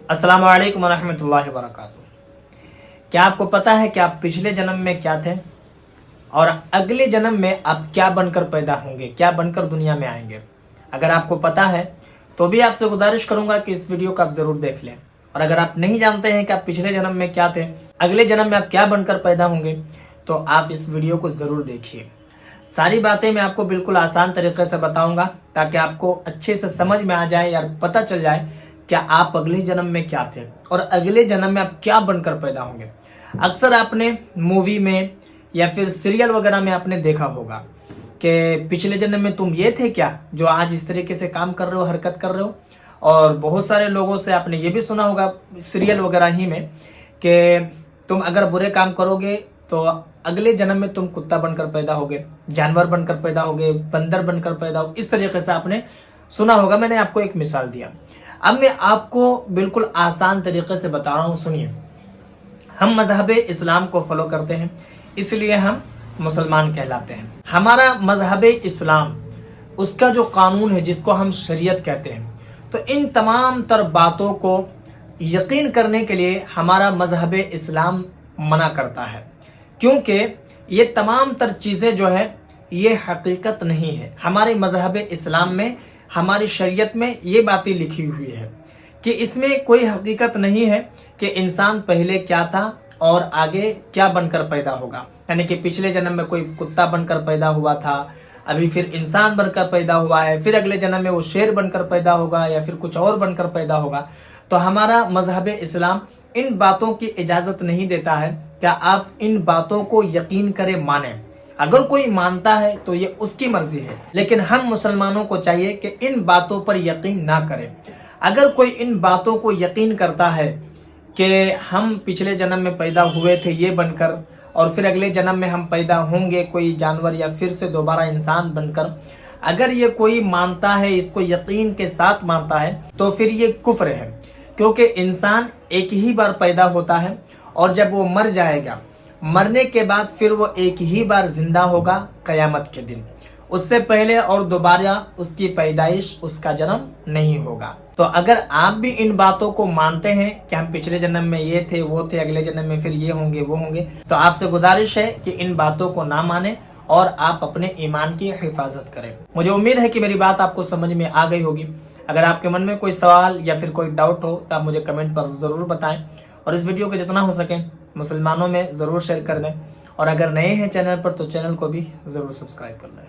अस्सलाम वालेकुम रहमतुल्लाहि व बरकातुहू। क्या आपको पता है कि आप पिछले जन्म में क्या थे और अगले जन्म में आप क्या बनकर पैदा होंगे, क्या बनकर दुनिया में आएंगे? अगर आपको पता है तो भी आपसे गुजारिश करूंगा कि इस वीडियो को आप ज़रूर देख लें। और अगर आप नहीं जानते हैं कि आप पिछले जन्म में क्या थे, अगले जन्म में आप क्या बनकर पैदा होंगे, तो आप इस वीडियो को ज़रूर देखिए। सारी बातें मैं आपको बिल्कुल आसान तरीके से बताऊंगा ताकि आपको अच्छे से समझ में आ जाए या पता चल जाए कि आप अगले जन्म में क्या थे और अगले जन्म में आप क्या बनकर पैदा होंगे। अक्सर आपने मूवी में या फिर सीरियल वगैरह में आपने देखा होगा कि पिछले जन्म में तुम ये थे क्या जो आज इस तरीके से काम कर रहे हो, हरकत कर रहे हो। और बहुत सारे लोगों से आपने ये भी सुना होगा सीरियल वगैरह ही में कि तुम अगर बुरे काम करोगे तो अगले जन्म में तुम कुत्ता बनकर पैदा होगे, जानवर बनकर पैदा होगे, बंदर बनकर पैदा हो। इस तरीके से आपने सुना होगा। मैंने आपको एक मिसाल दिया। अब मैं आपको बिल्कुल आसान तरीके से बता रहा हूँ, सुनिए। हम मजहब इस्लाम को फॉलो करते हैं, इसलिए हम मुसलमान कहलाते हैं। हमारा मजहब इस्लाम, उसका जो कानून है जिसको हम शरीयत कहते हैं, तो इन तमाम तर बातों को यकीन करने के लिए हमारा मजहब इस्लाम मना करता है, क्योंकि ये तमाम तर चीज़ें जो है ये हकीकत नहीं है। हमारे मजहब इस्लाम में, हमारी शरीयत में ये बातें लिखी हुई है कि इसमें कोई हकीकत नहीं है कि इंसान पहले क्या था और आगे क्या बनकर पैदा होगा। यानी कि पिछले जन्म में कोई कुत्ता बनकर पैदा हुआ था, अभी फिर इंसान बनकर पैदा हुआ है, फिर अगले जन्म में वो शेर बनकर पैदा होगा या फिर कुछ और बनकर पैदा होगा। तो हमारा मजहब इस्लाम इन बातों की इजाज़त नहीं देता है कि आप इन बातों को यकीन करें, माने। अगर कोई मानता है तो ये उसकी मर्जी है, लेकिन हम मुसलमानों को चाहिए कि इन बातों पर यकीन ना करें। अगर कोई इन बातों को यकीन करता है कि हम पिछले जन्म में पैदा हुए थे ये बनकर और फिर अगले जन्म में हम पैदा होंगे कोई जानवर या फिर से दोबारा इंसान बनकर, अगर ये कोई मानता है, इसको यकीन के साथ मानता है, तो फिर ये कुफ्र है। क्योंकि इंसान एक ही बार पैदा होता है और जब वो मर जाएगा, मरने के बाद फिर वो एक ही बार जिंदा होगा कयामत के दिन। उससे पहले और दोबारा उसकी पैदाइश, उसका जन्म नहीं होगा। तो अगर आप भी इन बातों को मानते हैं कि हम पिछले जन्म में ये थे, वो थे, अगले जन्म में फिर ये होंगे, वो होंगे, तो आपसे गुजारिश है कि इन बातों को ना माने और आप अपने ईमान की हिफाजत करें। मुझे उम्मीद है कि मेरी बात आपको समझ में आ गई होगी। अगर आपके मन में कोई सवाल या फिर कोई डाउट हो तो आप मुझे कमेंट पर ज़रूर बताएं और इस वीडियो को जितना हो सके मुसलमानों में ज़रूर शेयर कर दें। और अगर नए हैं चैनल पर तो चैनल को भी ज़रूर सब्सक्राइब कर लें।